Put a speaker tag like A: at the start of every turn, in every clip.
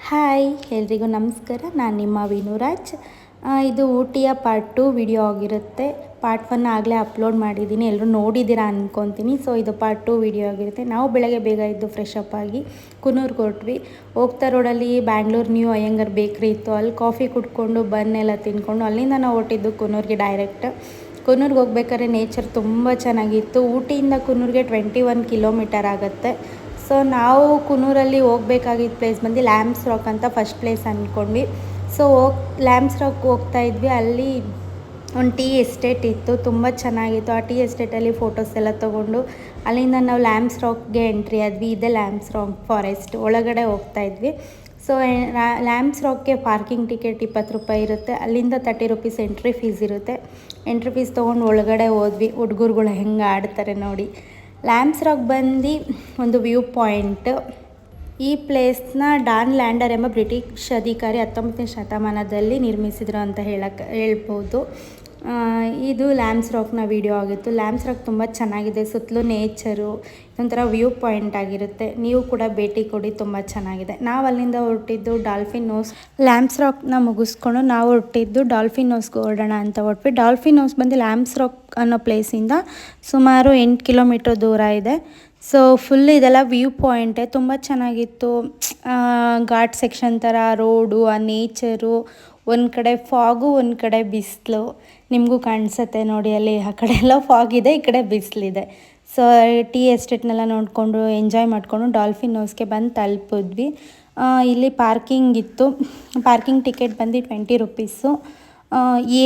A: Hi ಎಲ್ರಿಗೂ ನಮಸ್ಕಾರ. ನಾನು ನಿಮ್ಮ ವಿನುರಾಜ್. ಇದು ಊಟಿಯ ಪಾರ್ಟ್ 2 ವಿಡಿಯೋ ಆಗಿರುತ್ತೆ. ಪಾರ್ಟ್ 1 ಆಗಲೇ ಅಪ್ಲೋಡ್ ಮಾಡಿದ್ದೀನಿ, ಎಲ್ಲರೂ ನೋಡಿದ್ದೀರಾ ಅಂದ್ಕೊತೀನಿ. ಸೊ ಇದು ಪಾರ್ಟ್ 2 ವಿಡಿಯೋ ಆಗಿರುತ್ತೆ. ನಾವು ಬೆಳಗ್ಗೆ ಬೇಗ ಇದ್ದು ಫ್ರೆಶ್ ಅಪ್ ಆಗಿ ಕುನ್ನೂರ್ಗೆ ಹೊರಟ್ವಿ. ಹೋಗ್ತಾ ರೋಡಲ್ಲಿ ಬ್ಯಾಂಗ್ಳೂರು ನ್ಯೂ ಅಯ್ಯಂಗಾರ್ ಬೇಕ್ರಿ ಇತ್ತು, ಅಲ್ಲಿ ಕಾಫಿ ಕುಡ್ಕೊಂಡು ಬನ್ನೆಲ್ಲ ತಿನ್ಕೊಂಡು ಅಲ್ಲಿಂದ ನಾವು ಹೊರಟಿದ್ದು ಕುನ್ನೂರ್ಗೆ ಡೈರೆಕ್ಟ್. ಕುನ್ನೂರ್ಗೆ ಹೋಗ್ಬೇಕಾದ್ರೆ ನೇಚರ್ ತುಂಬ ಚೆನ್ನಾಗಿತ್ತು. ಊಟಿಯಿಂದ ಕುನ್ನೂರ್ಗೆ 21 ಕಿಲೋಮೀಟರ್ ಆಗುತ್ತೆ. ಸೊ ನಾವು ಕುನ್ನೂರಲ್ಲಿ ಹೋಗ್ಬೇಕಾಗಿದ್ದ ಪ್ಲೇಸ್ ಬಂದು ಲ್ಯಾಂಬ್ಸ್ ರಾಕ್ ಅಂತ ಫಸ್ಟ್ ಪ್ಲೇಸ್ ಅಂದ್ಕೊಂಡ್ವಿ. ಸೊ ಲ್ಯಾಂಬ್ಸ್ ರಾಕ್ ಹೋಗ್ತಾ ಇದ್ವಿ. ಅಲ್ಲಿ ಒಂದು ಟೀ ಎಸ್ಟೇಟ್ ಇತ್ತು, ತುಂಬ ಚೆನ್ನಾಗಿತ್ತು. ಆ ಟೀ ಎಸ್ಟೇಟಲ್ಲಿ ಫೋಟೋಸ್ ಎಲ್ಲ ತೊಗೊಂಡು ಅಲ್ಲಿಂದ ನಾವು ಲ್ಯಾಂಬ್ಸ್ ರಾಕ್ಗೆ ಎಂಟ್ರಿ ಆದ್ವಿ. ಇದೇ ಲ್ಯಾಂಬ್ಸ್ ರಾಕ್ ಫಾರೆಸ್ಟ್ ಒಳಗಡೆ ಹೋಗ್ತಾ ಇದ್ವಿ. ಸೊ ಲ್ಯಾಂಬ್ಸ್ ರಾಕ್ಗೆ ಪಾರ್ಕಿಂಗ್ ಟಿಕೆಟ್ 20 ರೂಪಾಯಿ ಇರುತ್ತೆ. ಅಲ್ಲಿಂದ 30 ರೂಪೀಸ್ ಎಂಟ್ರಿ ಫೀಸ್ ಇರುತ್ತೆ. ಎಂಟ್ರಿ ಫೀಸ್ ತೊಗೊಂಡು ಒಳಗಡೆ ಹೋದ್ವಿ. ಹುಡುಗರುಗಳು ಹೆಂಗೆ ಆಡ್ತಾರೆ ನೋಡಿ. ಲ್ಯಾಂಬ್ಸ್ ರಾಕ್ ಬಂದು ಒಂದು ವ್ಯೂ ಪಾಯಿಂಟ್. ಈ ಪ್ಲೇಸ್ನ ಡಾನ್ ಲ್ಯಾಂಡರ್ ಎಂಬ ಬ್ರಿಟಿಷ್ ಅಧಿಕಾರಿ 19ನೇ ಶತಮಾನದಲ್ಲಿ ನಿರ್ಮಿಸಿದರು ಅಂತ ಹೇಳ್ಬೋದು. ಇದು ಲ್ಯಾಂಬ್ಸ್ ರಾಕ್ನ ವಿಡಿಯೋ ಆಗಿತ್ತು. ಲ್ಯಾಂಬ್ಸ್ ರಾಕ್ ತುಂಬ ಚೆನ್ನಾಗಿದೆ, ಸುತ್ತಲೂ ನೇಚರು, ಇದೊಂಥರ ವ್ಯೂ ಪಾಯಿಂಟ್ ಆಗಿರುತ್ತೆ. ನೀವು ಕೂಡ ಭೇಟಿ ಕೊಡಿ, ತುಂಬ ಚೆನ್ನಾಗಿದೆ. ನಾವು ಅಲ್ಲಿಂದ ಹೊರಟಿದ್ದು ಡಾಲ್ಫಿನ್ ನೋಸ್. ಲ್ಯಾಂಬ್ಸ್ ರಾಕ್ನ ಮುಗಿಸ್ಕೊಂಡು ನಾವು ಹೊರಟಿದ್ದು ಡಾಲ್ಫಿನ್ ನೋಸ್ಗೆ ಹೊರಡೋಣ ಅಂತ ಹೊರಟ್ವಿ. ಡಾಲ್ಫಿನ್ ನೋಸ್ ಬಂದು ಲ್ಯಾಂಬ್ಸ್ ರಾಕ್ ಅನ್ನೋ ಪ್ಲೇಸಿಂದ ಸುಮಾರು 8 ಕಿಲೋಮೀಟರ್ ದೂರ ಇದೆ. ಸೊ ಫುಲ್ ಇದೆಲ್ಲ ವ್ಯೂ ಪಾಯಿಂಟೇ, ತುಂಬ ಚೆನ್ನಾಗಿತ್ತು. ಘಾಟ್ ಸೆಕ್ಷನ್ ಥರ ರೋಡು, ಆ ನೇಚರು, ಒಂದು ಕಡೆ ಫಾಗು, ಒಂದು ಕಡೆ ಬಿಸಿಲು. ನಿಮಗೂ ಕಾಣಿಸುತ್ತೆ ನೋಡಿ, ಅಲ್ಲಿ ಆ ಕಡೆ ಎಲ್ಲ ಫಾಗ್ ಇದೆ, ಈ ಕಡೆ ಬಿಸಿಲಿದೆ. ಸೊ ಟೀ ಎಸ್ಟೇಟ್ನೆಲ್ಲ ನೋಡಿಕೊಂಡು ಎಂಜಾಯ್ ಮಾಡಿಕೊಂಡು ಡಾಲ್ಫಿನ್ ನೋಸ್ಗೆ ಬಂದು ತಲುಪಿದ್ವಿ. ಇಲ್ಲಿ ಪಾರ್ಕಿಂಗ್ ಇತ್ತು. ಪಾರ್ಕಿಂಗ್ ಟಿಕೆಟ್ ಬಂದು 20 ರೂಪೀಸು.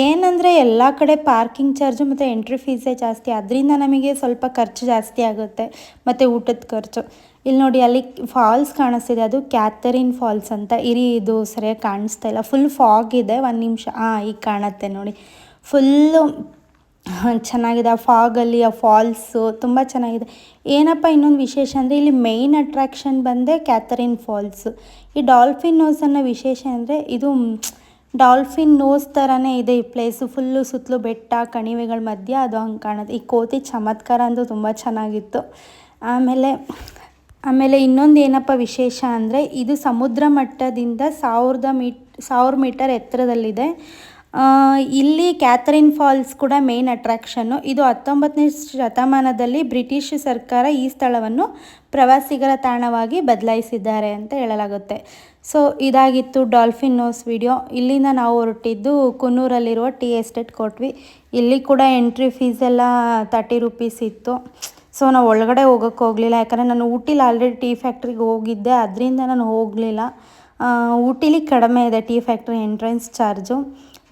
A: ಏನಂದರೆ ಎಲ್ಲ ಕಡೆ ಪಾರ್ಕಿಂಗ್ ಚಾರ್ಜು ಮತ್ತು ಎಂಟ್ರಿ ಫೀಸೇ ಜಾಸ್ತಿ, ಅದರಿಂದ ನಮಗೆ ಸ್ವಲ್ಪ ಖರ್ಚು ಜಾಸ್ತಿ ಆಗುತ್ತೆ, ಮತ್ತು ಊಟದ ಖರ್ಚು. ಇಲ್ಲಿ ನೋಡಿ, ಅಲ್ಲಿ ಫಾಲ್ಸ್ ಕಾಣಿಸ್ತಿದೆ, ಅದು ಕ್ಯಾಥರಿನ್ ಫಾಲ್ಸ್ ಅಂತ. ಇದು ಸರಿಯಾಗಿ ಕಾಣಿಸ್ತಾ ಇಲ್ಲ, ಫುಲ್ ಫಾಗ್ ಇದೆ. ಒಂದು ನಿಮಿಷ, ಈಗ ಕಾಣುತ್ತೆ ನೋಡಿ. ಫುಲ್ಲು ಚೆನ್ನಾಗಿದೆ ಆ ಫಾಗಲ್ಲಿ, ಆ ಫಾಲ್ಸು ತುಂಬ ಚೆನ್ನಾಗಿದೆ. ಏನಪ್ಪ ಇನ್ನೊಂದು ವಿಶೇಷ ಅಂದರೆ ಇಲ್ಲಿ ಮೇಯ್ನ್ ಅಟ್ರಾಕ್ಷನ್ ಬಂದೇ ಕ್ಯಾಥರಿನ್ ಫಾಲ್ಸು. ಈ ಡಾಲ್ಫಿನ್ ನೋಸ್ ಅನ್ನೋ ವಿಶೇಷ ಅಂದರೆ ಇದು ಡಾಲ್ಫಿನ್ ನೋಸ್ ಥರನೇ ಇದೆ ಈ ಪ್ಲೇಸು. ಫುಲ್ಲು ಸುತ್ತಲೂ ಬೆಟ್ಟ, ಕಣಿವೆಗಳ ಮಧ್ಯೆ ಅದು ಹಂಗೆ ಕಾಣುತ್ತೆ. ಈ ಕೋತಿ ಚಮತ್ಕಾರ ಅಂತೂ ತುಂಬ ಚೆನ್ನಾಗಿತ್ತು. ಆಮೇಲೆ ಇನ್ನೊಂದು ಏನಪ್ಪ ವಿಶೇಷ ಅಂದರೆ ಇದು ಸಮುದ್ರ ಮಟ್ಟದಿಂದ 1000 ಮೀಟರ್ ಎತ್ತರದಲ್ಲಿದೆ. ಇಲ್ಲಿ ಕ್ಯಾಥರಿನ್ ಫಾಲ್ಸ್ ಕೂಡ ಮೇನ್ ಅಟ್ರಾಕ್ಷನ್ನು. ಇದು 19ನೇ ಶತಮಾನದಲ್ಲಿ ಬ್ರಿಟಿಷ್ ಸರ್ಕಾರ ಈ ಸ್ಥಳವನ್ನು ಪ್ರವಾಸಿಗರ ತಾಣವಾಗಿ ಬದಲಾಯಿಸಿದ್ದಾರೆ ಅಂತ ಹೇಳಲಾಗುತ್ತೆ. ಸೊ ಇದಾಗಿತ್ತು ಡಾಲ್ಫಿನ್ ನೋಸ್ ವಿಡಿಯೋ. ಇಲ್ಲಿಂದ ನಾವು ಹೊರಟಿದ್ದು ಕುನ್ನೂರಲ್ಲಿರುವ ಟೀ ಎಸ್ಟೇಟ್ ಕೊಟ್ವಿ. ಇಲ್ಲಿ ಕೂಡ ಎಂಟ್ರಿ ಫೀಸ್ ಎಲ್ಲ 30 ರೂಪೀಸ್ ಇತ್ತು. ಸೊ ನಾವು ಒಳಗಡೆ ಹೋಗೋಕ್ಕೆ ಹೋಗಲಿಲ್ಲ, ಯಾಕಂದರೆ ನಾನು ಊಟಿಲಿ ಆಲ್ರೆಡಿ ಟೀ ಫ್ಯಾಕ್ಟ್ರಿಗೆ ಹೋಗಿದ್ದೆ, ಅದರಿಂದ ನಾನು ಹೋಗಲಿಲ್ಲ. ಊಟಿಲಿ ಕಡಿಮೆ ಇದೆ tea factory entrance charge,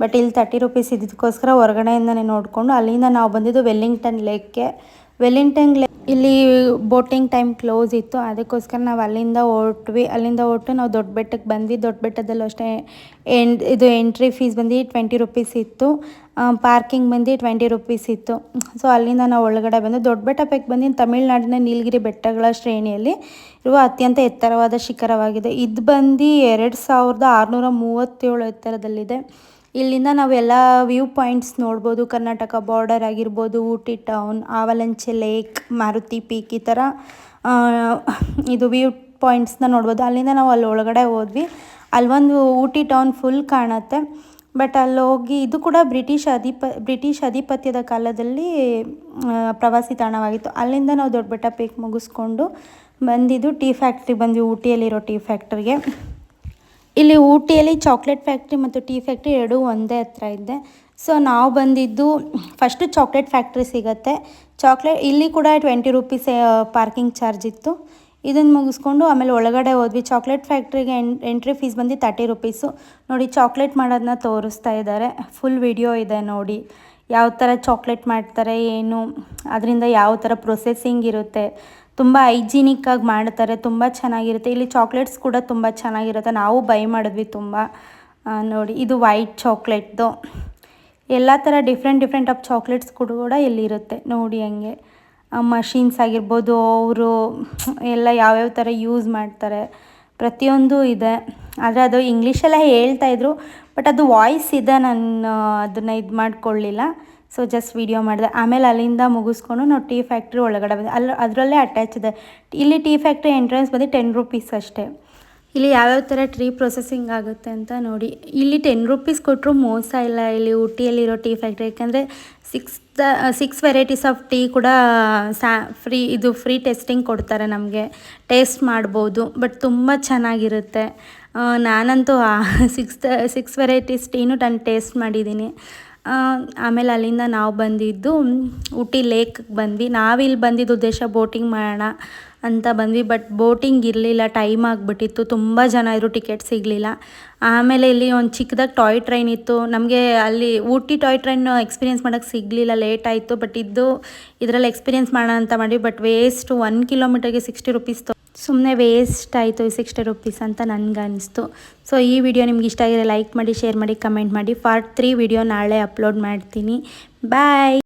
A: but ಇಲ್ಲಿ 30 ರೂಪೀಸ್ ಇದಕ್ಕೋಸ್ಕರ ಹೊರಗಡೆಯಿಂದನೇ ನೋಡಿಕೊಂಡು ಅಲ್ಲಿಂದ ನಾವು ಬಂದಿದ್ದು ವೆಲ್ಲಿಂಗ್ಟನ್ ಲೇಕ್ಗೆ. ಇಲ್ಲಿ ಬೋಟಿಂಗ್ ಟೈಮ್ ಕ್ಲೋಸ್ ಇತ್ತು, ಅದಕ್ಕೋಸ್ಕರ ನಾವು ಅಲ್ಲಿಂದ ಹೊರಟು ನಾವು ದೊಡ್ಡ ಬೆಟ್ಟಕ್ಕೆ ಬಂದ್ವಿ. ದೊಡ್ಡ ಬೆಟ್ಟದಲ್ಲೂ ಅಷ್ಟೇ ಇದು ಎಂಟ್ರಿ ಫೀಸ್ ಬಂದು 20 ರೂಪೀಸ್ ಇತ್ತು. ಪಾರ್ಕಿಂಗ್ ಬಂದು 20 ರೂಪೀಸ್ ಇತ್ತು. ಸೊ ಅಲ್ಲಿಂದ ನಾವು ಒಳಗಡೆ ಬಂದು ದೊಡ್ಡ ಬೆಟ್ಟ ಬಂದು ತಮಿಳುನಾಡಿನ ನೀಲಗಿರಿ ಬೆಟ್ಟಗಳ ಶ್ರೇಣಿಯಲ್ಲಿ ಇರುವ ಅತ್ಯಂತ ಎತ್ತರವಾದ ಶಿಖರವಾಗಿದೆ. ಇದು ಬಂದು 2637 ಎತ್ತರದಲ್ಲಿದೆ. ಇಲ್ಲಿಂದ ನಾವೆಲ್ಲ ವ್ಯೂ ಪಾಯಿಂಟ್ಸ್ ನೋಡ್ಬೋದು. ಕರ್ನಾಟಕ ಬಾರ್ಡರ್ ಆಗಿರ್ಬೋದು, Ooty town, avalanche lake, Maruti peak, ಈ ಥರ ಇದು ವ್ಯೂ ಪಾಯಿಂಟ್ಸ್ನ ನೋಡ್ಬೋದು. ಅಲ್ಲಿಂದ ನಾವು ಅಲ್ಲಿ ಒಳಗಡೆ ಹೋದ್ವಿ. ಅಲ್ಲೊಂದು ಊಟಿ ಟೌನ್ ಫುಲ್ ಕಾಣುತ್ತೆ. ಬಟ್ ಅಲ್ಲಿ ಹೋಗಿ, ಇದು ಕೂಡ ಬ್ರಿಟಿಷ್ ಅಧಿಪತ್ಯದ ಕಾಲದಲ್ಲಿ ಪ್ರವಾಸಿ ತಾಣವಾಗಿತ್ತು. ಅಲ್ಲಿಂದ ನಾವು ದೊಡ್ಡ ಬೆಟ್ಟ ಪೀಕ್ ಮುಗಿಸ್ಕೊಂಡು ಬಂದಿದ್ದು ಟೀ ಫ್ಯಾಕ್ಟ್ರಿ ಬಂದ್ವಿ, ಊಟಿಯಲ್ಲಿರೋ ಟೀ ಫ್ಯಾಕ್ಟ್ರಿಗೆ. ಇಲ್ಲಿ ಊಟಿಯಲ್ಲಿ ಚಾಕ್ಲೇಟ್ ಫ್ಯಾಕ್ಟ್ರಿ ಮತ್ತು ಟೀ ಫ್ಯಾಕ್ಟ್ರಿ ಎರಡೂ ಒಂದೇ ಹತ್ರ ಇದೆ. ಸೊ ನಾವು ಬಂದಿದ್ದು ಫಸ್ಟು ಚಾಕ್ಲೇಟ್ ಫ್ಯಾಕ್ಟ್ರಿ ಸಿಗುತ್ತೆ. ಇಲ್ಲಿ ಕೂಡ 20 ರೂಪೀಸ್ ಪಾರ್ಕಿಂಗ್ ಚಾರ್ಜ್ ಇತ್ತು. ಇದನ್ನು ಮುಗಿಸ್ಕೊಂಡು ಆಮೇಲೆ ಒಳಗಡೆ ಹೋದ್ವಿ. ಚಾಕ್ಲೇಟ್ ಫ್ಯಾಕ್ಟ್ರಿಗೆ ಎಂಟ್ರಿ ಫೀಸ್ ಬಂದು 30 ರೂಪೀಸು. ನೋಡಿ, ಚಾಕ್ಲೇಟ್ ಮಾಡೋದನ್ನ ತೋರಿಸ್ತಾ ಇದ್ದಾರೆ. ಫುಲ್ ವಿಡಿಯೋ ಇದೆ ನೋಡಿ, ಯಾವ ಥರ ಚಾಕ್ಲೇಟ್ ಮಾಡ್ತಾರೆ, ಏನು ಅದರಿಂದ ಯಾವ ಥರ ಪ್ರೊಸೆಸಿಂಗ್ ಇರುತ್ತೆ. ತುಂಬ ಹೈಜಿನಿಕ್ಕಾಗಿ ಮಾಡ್ತಾರೆ, ತುಂಬ ಚೆನ್ನಾಗಿರುತ್ತೆ. ಇಲ್ಲಿ ಚಾಕ್ಲೇಟ್ಸ್ ಕೂಡ ತುಂಬ ಚೆನ್ನಾಗಿರುತ್ತೆ, ನಾವು ಬೈ ಮಾಡಿದ್ವಿ ತುಂಬ. ನೋಡಿ, ಇದು ವೈಟ್ ಚಾಕ್ಲೇಟ್ದು. ಎಲ್ಲ ಥರ ಡಿಫ್ರೆಂಟ್ ಆಫ್ ಚಾಕ್ಲೇಟ್ಸ್ ಕೂಡ ಇಲ್ಲಿರುತ್ತೆ ನೋಡಿ. ಹಂಗೆ ಮಷೀನ್ಸ್ ಆಗಿರ್ಬೋದು, ಅವರು ಎಲ್ಲ ಯಾವ್ಯಾವ ಥರ ಯೂಸ್ ಮಾಡ್ತಾರೆ ಪ್ರತಿಯೊಂದು ಇದೆ. ಆದರೆ ಅದು ಇಂಗ್ಲೀಷೆಲ್ಲ ಹೇಳ್ತಾಯಿದ್ರು, ಬಟ್ ಅದು ವಾಯ್ಸ್ ಇದೆ, ನಾನು ಅದನ್ನು ಇದು ಮಾಡ್ಕೊಳ್ಳಿಲ್ಲ. ಸೊ ಜಸ್ಟ್ ವೀಡಿಯೋ ಮಾಡಿದೆ. ಆಮೇಲೆ ಅಲ್ಲಿಂದ ಮುಗಿಸ್ಕೊಂಡು ನಾವು ಟೀ ಫ್ಯಾಕ್ಟ್ರಿ ಒಳಗಡೆ ಬಂದೆ. ಅದರಲ್ಲೇ ಅಟ್ಯಾಚ್ ಇದೆ. ಇಲ್ಲಿ ಟೀ ಫ್ಯಾಕ್ಟ್ರಿ ಎಂಟ್ರೆನ್ಸ್ ಬಂದು 10 ರೂಪೀಸ್ ಅಷ್ಟೇ. ಇಲ್ಲಿ ಯಾವ್ಯಾವ ಥರ ಟ್ರೀ ಪ್ರೊಸೆಸಿಂಗ್ ಆಗುತ್ತೆ ಅಂತ ನೋಡಿ. ಇಲ್ಲಿ 10 ರುಪೀಸ್ ಕೊಟ್ಟರು ಮೋಸ ಇಲ್ಲ ಇಲ್ಲಿ ಊಟಿಯಲ್ಲಿರೋ ಟೀ ಫ್ಯಾಕ್ಟ್ರಿ. ಯಾಕಂದರೆ 6 ವೆರೈಟೀಸ್ ಆಫ್ ಟೀ ಕೂಡ ಫ್ರೀ ಟೆಸ್ಟಿಂಗ್ ಕೊಡ್ತಾರೆ, ನಮಗೆ ಟೇಸ್ಟ್ ಮಾಡ್ಬೋದು. ಬಟ್ ತುಂಬ ಚೆನ್ನಾಗಿರುತ್ತೆ. ನಾನಂತೂ 6 ವೆರೈಟೀಸ್ ಟೀನು ನಾನು ಟೇಸ್ಟ್ ಮಾಡಿದ್ದೀನಿ. ಆಮೇಲೆ ಅಲ್ಲಿಂದ ನಾವು ಬಂದಿದ್ದು ಊಟಿ ಲೇಕ್ಗೆ ಬಂದ್ವಿ. ನಾವಿಲ್ಲಿ ಬಂದಿದ್ದು ಉದ್ದೇಶ ಬೋಟಿಂಗ್ ಮಾಡೋಣ ಅಂತ ಬಂದ್ವಿ. ಬಟ್ ಬೋಟಿಂಗ್ ಇರಲಿಲ್ಲ, ಟೈಮ್ ಆಗಿಬಿಟ್ಟಿತ್ತು, ತುಂಬ ಜನ ಇದ್ರು, ಟಿಕೆಟ್ ಸಿಗಲಿಲ್ಲ. ಆಮೇಲೆ ಇಲ್ಲಿ ಒಂದು ಚಿಕ್ಕದಾಗಿ ಟಾಯ್ ಟ್ರೈನ್ ಇತ್ತು. ನಮಗೆ ಅಲ್ಲಿ ಊಟಿ ಟಾಯ್ ಟ್ರೈನ್ ಎಕ್ಸ್ಪೀರಿಯೆನ್ಸ್ ಮಾಡೋಕ್ಕೆ ಸಿಗಲಿಲ್ಲ, ಲೇಟ್ ಆಯಿತು. ಬಟ್ ಇದರಲ್ಲಿ ಎಕ್ಸ್ಪೀರಿಯೆನ್ಸ್ ಮಾಡೋಣ ಅಂತ ಮಾಡಿ. ಬಟ್ ವೇಸ್ಟ್ 1 ಕಿಲೋಮೀಟರ್ಗೆ 60 ರುಪೀಸ್. ಸುಮ್ಮನೆ ವೇಸ್ಟ್ ಆಯಿತು 60 ರುಪೀಸ್ ಅಂತ ನನಗೆ ಅನಿಸ್ತು. ಸೊ ಈ ವಿಡಿಯೋ ನಿಮ್ಗೆ ಇಷ್ಟ ಆಗಿದ್ರೆ ಲೈಕ್ ಮಾಡಿ, ಶೇರ್ ಮಾಡಿ, ಕಮೆಂಟ್ ಮಾಡಿ. ಪಾರ್ಟ್ 3 ವಿಡಿಯೋ ನಾಳೆ ಅಪ್ಲೋಡ್ ಮಾಡ್ತೀನಿ. ಬಾಯ್.